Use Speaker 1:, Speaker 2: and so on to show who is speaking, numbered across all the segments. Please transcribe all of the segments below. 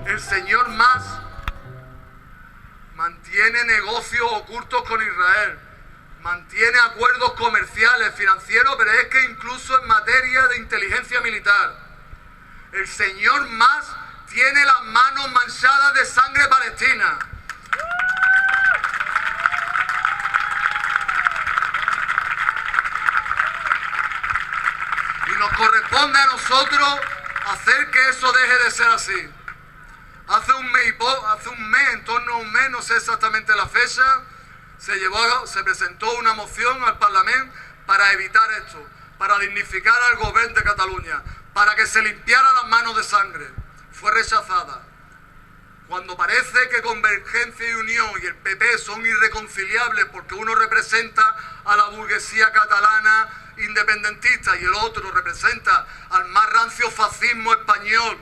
Speaker 1: El señor Mas mantiene negocios ocultos con Israel, mantiene acuerdos comerciales, financieros, pero es que incluso en materia de inteligencia militar, el señor Mas tiene las manos manchadas de sangre palestina. Y nos corresponde a nosotros hacer que eso deje de ser así. Hace un mes, en torno a un mes, no sé exactamente la fecha, se presentó una moción al Parlamento para evitar esto, para dignificar al gobierno de Cataluña, para que se limpiara las manos de sangre. Fue rechazada. Cuando parece que Convergencia y Unión y el PP son irreconciliables porque uno representa a la burguesía catalana independentista y el otro representa al más rancio fascismo español,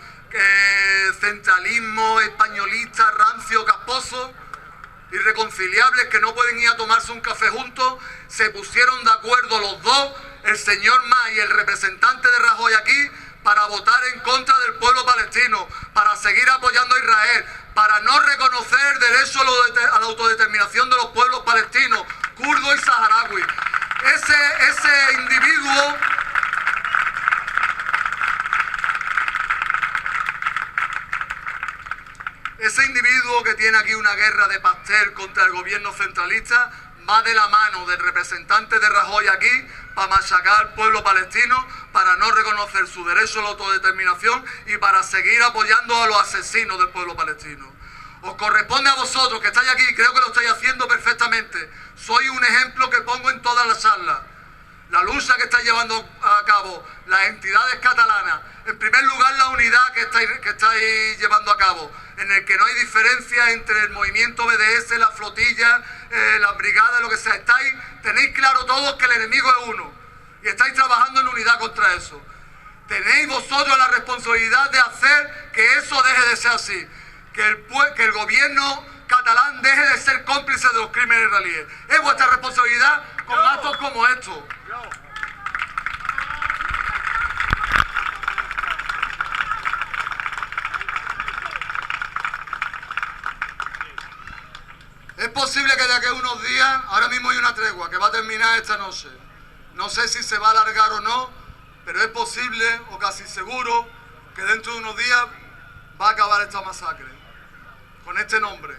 Speaker 1: centralismo españolista, rancio, casposo, irreconciliables que no pueden ir a tomarse un café juntos, se pusieron de acuerdo los dos, el señor Mas y el representante de Rajoy aquí, para votar en contra del pueblo palestino, para seguir apoyando a Israel, para no reconocer el derecho a la autodeterminación de los pueblos palestinos, kurdo y saharaui. Ese individuo que tiene aquí una guerra de pastel contra el gobierno centralista va de la mano del representante de Rajoy aquí para machacar al pueblo palestino, para no reconocer su derecho a la autodeterminación y para seguir apoyando a los asesinos del pueblo palestino. Os corresponde a vosotros que estáis aquí, y creo que lo estáis haciendo perfectamente. Soy un ejemplo que pongo en todas las charlas. La lucha que estáis llevando a cabo las entidades catalanas, en primer lugar la unidad que estáis llevando a cabo, en el que no hay diferencia entre el movimiento BDS, la flotilla, las brigadas, lo que sea. Tenéis claro todos que el enemigo es uno y estáis trabajando en unidad contra eso. Tenéis vosotros la responsabilidad de hacer que eso deje de ser así, que el gobierno catalán deje de ser cómplice de los crímenes israelíes. Es vuestra responsabilidad con actos como estos. Es posible que de aquí a unos días, ahora mismo hay una tregua que va a terminar esta noche. No sé si se va a alargar o no, pero es posible, o casi seguro, que dentro de unos días va a acabar esta masacre. Con este nombre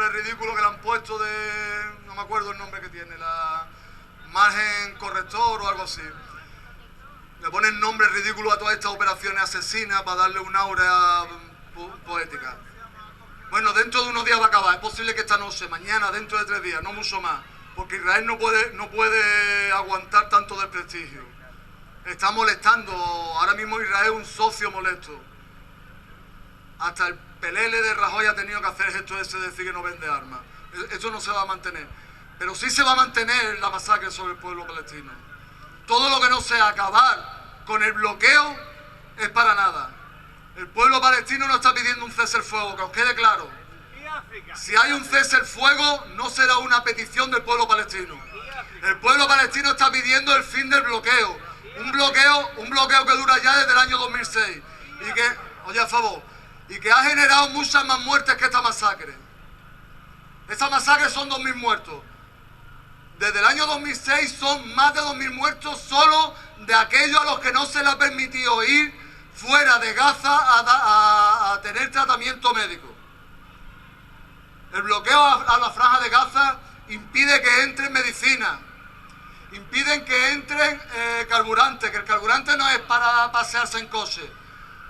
Speaker 1: ridículo que le han puesto de... no me acuerdo el nombre que tiene, la margen corrector o algo así. Le ponen nombre ridículo a todas estas operaciones asesinas para darle un aura poética. Bueno, dentro de unos días va a acabar. Es posible que esta noche, mañana, dentro de 3 días, no mucho más. Porque Israel no puede aguantar tanto desprestigio. Está molestando. Ahora mismo Israel es un socio molesto. Hasta el pelele de Rajoy ha tenido que hacer esto ese de decir que no vende armas. Eso no se va a mantener. Pero sí se va a mantener la masacre sobre el pueblo palestino. Todo lo que no sea acabar con el bloqueo es para nada. El pueblo palestino no está pidiendo un cese el fuego, que os quede claro. Si hay un cese el fuego, no será una petición del pueblo palestino. El pueblo palestino está pidiendo el fin del bloqueo. Un bloqueo que dura ya desde el año 2006. Y que, oye, a favor, y que ha generado muchas más muertes que esta masacre. Esta masacre son 2.000 muertos. Desde el año 2006 son más de 2.000 muertos solo de aquellos a los que no se les ha permitido ir fuera de Gaza a tener tratamiento médico. El bloqueo a la franja de Gaza impide que entren medicina, impiden que entren carburante, que el carburante no es para pasearse en coche.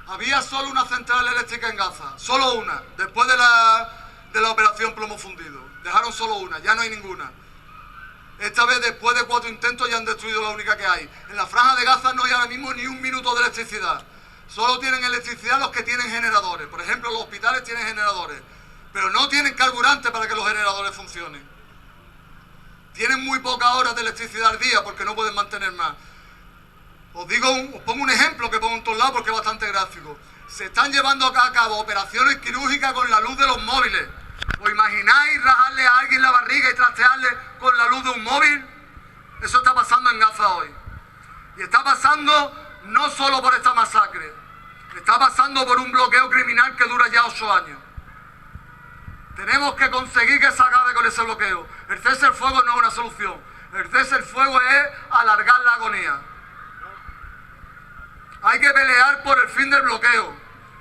Speaker 1: Había solo una central eléctrica en Gaza, solo una, después de la operación plomo fundido. Dejaron solo una, ya no hay ninguna. Esta vez, después de 4 intentos, ya han destruido la única que hay. En la franja de Gaza no hay ahora mismo ni un minuto de electricidad. Solo tienen electricidad los que tienen generadores. Por ejemplo, los hospitales tienen generadores, pero no tienen carburante para que los generadores funcionen. Tienen muy pocas horas de electricidad al día porque no pueden mantener más. Os pongo un ejemplo que pongo en todos lados porque es bastante gráfico. Se están llevando a cabo operaciones quirúrgicas con la luz de los móviles. ¿Os imagináis rajarle a alguien la barriga y trastearle con la luz de un móvil? Eso está pasando en Gaza hoy. Y está pasando no solo por esta masacre. Está pasando por un bloqueo criminal que dura ya 8 años. Tenemos que conseguir que se acabe con ese bloqueo. El cese al fuego no es una solución. El cese al fuego es alargar la agonía. Hay que pelear por el fin del bloqueo.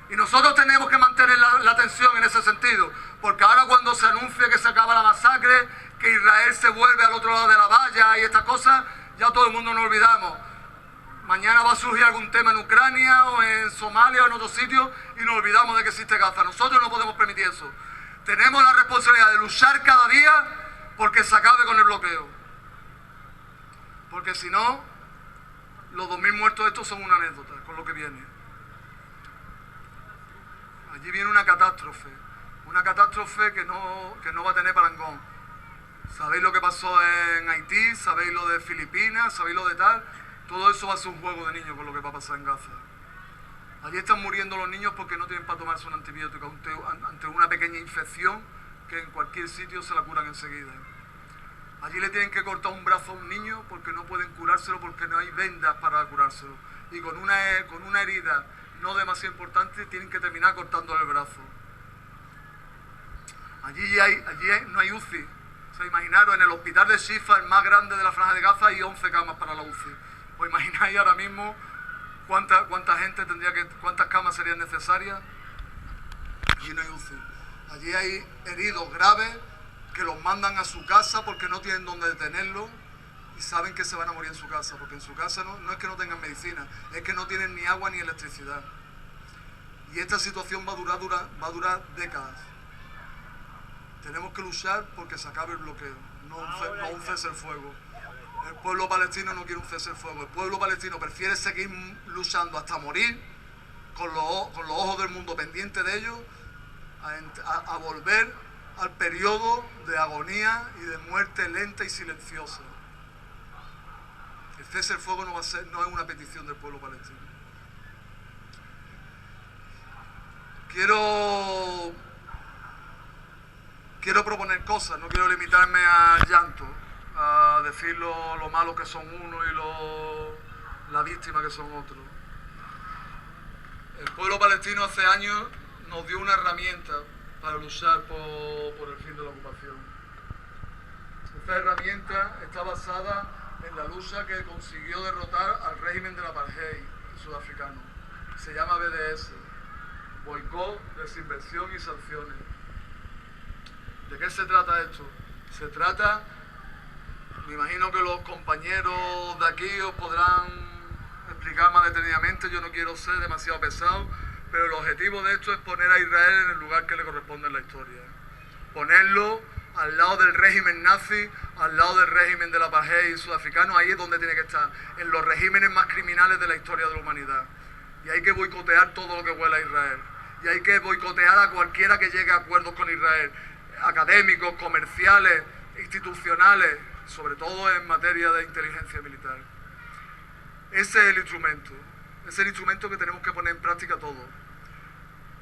Speaker 1: Y nosotros tenemos que mantener la tensión en ese sentido. Porque ahora cuando se anuncie que se acaba la masacre, que Israel se vuelve al otro lado de la valla y estas cosas, ya todo el mundo nos olvidamos. Mañana va a surgir algún tema en Ucrania o en Somalia o en otro sitio y nos olvidamos de que existe Gaza. Nosotros no podemos permitir eso. Tenemos la responsabilidad de luchar cada día porque se acabe con el bloqueo. Porque si no, los 2000 muertos estos son una anécdota con lo que viene. Allí viene una catástrofe que no va a tener parangón. ¿Sabéis lo que pasó en Haití? ¿Sabéis lo de Filipinas? ¿Sabéis lo de tal? Todo eso va a ser un juego de niños con lo que va a pasar en Gaza. Allí están muriendo los niños porque no tienen para tomarse un antibiótico ante una pequeña infección que en cualquier sitio se la curan enseguida. Allí le tienen que cortar un brazo a un niño porque no pueden curárselo porque no hay vendas para curárselo. Y con una herida no demasiado importante tienen que terminar cortándole el brazo. Allí no hay UCI. O sea, imaginaros, en el hospital de Shifa, el más grande de la Franja de Gaza, hay 11 camas para la UCI. ¿Os imagináis ahora mismo cuánta gente cuántas camas serían necesarias? Allí no hay UCI. Allí hay heridos graves que los mandan a su casa porque no tienen dónde detenerlos y saben que se van a morir en su casa, porque en su casa no es que no tengan medicina, es que no tienen ni agua ni electricidad. Y esta situación va a durar décadas. Tenemos que luchar porque se acabe el bloqueo, no un cese al fuego. El pueblo palestino no quiere un cese al fuego. El pueblo palestino prefiere seguir luchando hasta morir, con los ojos del mundo pendientes de ellos, a volver al periodo de agonía y de muerte lenta y silenciosa. El cese al fuego no es una petición del pueblo palestino. Quiero proponer cosas, no quiero limitarme al llanto, a decir lo malo que son unos y la víctima que son otros. El pueblo palestino hace años nos dio una herramienta para luchar por el fin de la ocupación. Esta herramienta está basada en la lucha que consiguió derrotar al régimen del apartheid sudafricano. Se llama BDS, boicot, desinversión y sanciones. ¿De qué se trata esto? Se trata, me imagino que los compañeros de aquí os podrán explicar más detenidamente, yo no quiero ser demasiado pesado, pero el objetivo de esto es poner a Israel en el lugar que le corresponde en la historia. Ponerlo al lado del régimen nazi, al lado del régimen del apartheid sudafricano, ahí es donde tiene que estar, en los regímenes más criminales de la historia de la humanidad. Y hay que boicotear todo lo que huela a Israel. Y hay que boicotear a cualquiera que llegue a acuerdos con Israel, académicos, comerciales, institucionales, sobre todo en materia de inteligencia militar. Ese es el instrumento que tenemos que poner en práctica todos.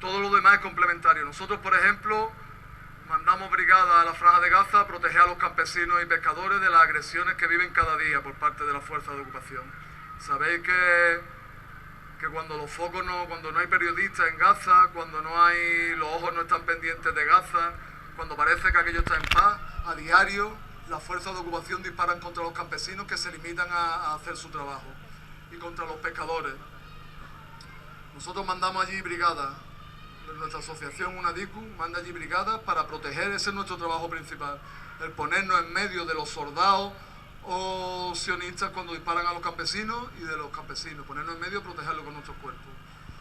Speaker 1: Todo lo demás es complementario. Nosotros, por ejemplo, mandamos brigadas a la Franja de Gaza a proteger a los campesinos y pescadores de las agresiones que viven cada día por parte de las fuerzas de ocupación. Sabéis que cuando no hay periodistas en Gaza, cuando los ojos no están pendientes de Gaza, cuando parece que aquello está en paz, a diario las fuerzas de ocupación disparan contra los campesinos que se limitan a hacer su trabajo y contra los pescadores. Nosotros mandamos allí brigadas, nuestra asociación UNADICU manda allí brigadas para proteger, ese es nuestro trabajo principal, el ponernos en medio de los soldados o sionistas cuando disparan a los campesinos y de los campesinos, ponernos en medio y protegerlos con nuestros cuerpos.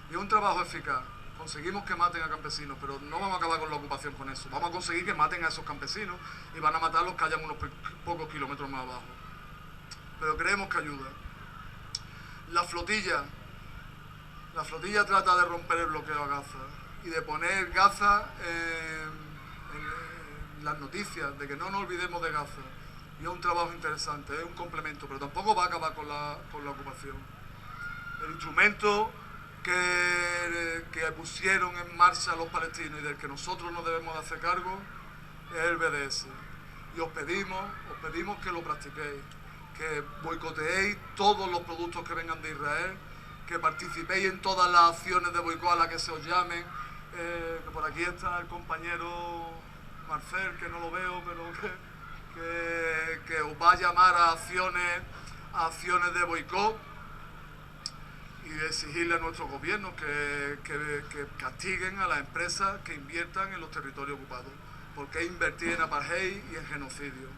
Speaker 1: Y es un trabajo eficaz. Conseguimos que maten a campesinos, pero no vamos a acabar con la ocupación con eso. Vamos a conseguir que maten a esos campesinos y van a matar a los que hayan unos pocos kilómetros más abajo. Pero creemos que ayuda. La flotilla trata de romper el bloqueo a Gaza y de poner Gaza en las noticias, de que no nos olvidemos de Gaza. Y es un trabajo interesante, es un complemento, pero tampoco va a acabar con la ocupación. El instrumento que pusieron en marcha los palestinos y del que nosotros nos debemos de hacer cargo es el BDS. Y os pedimos que lo practiquéis, que boicoteéis todos los productos que vengan de Israel, que participéis en todas las acciones de boicot a las que se os llamen. Que por aquí está el compañero Marcel, que no lo veo, pero que os va a llamar a acciones de boicot y exigirle a nuestros gobiernos que castiguen a las empresas que inviertan en los territorios ocupados, porque es invertir en apartheid y en genocidio.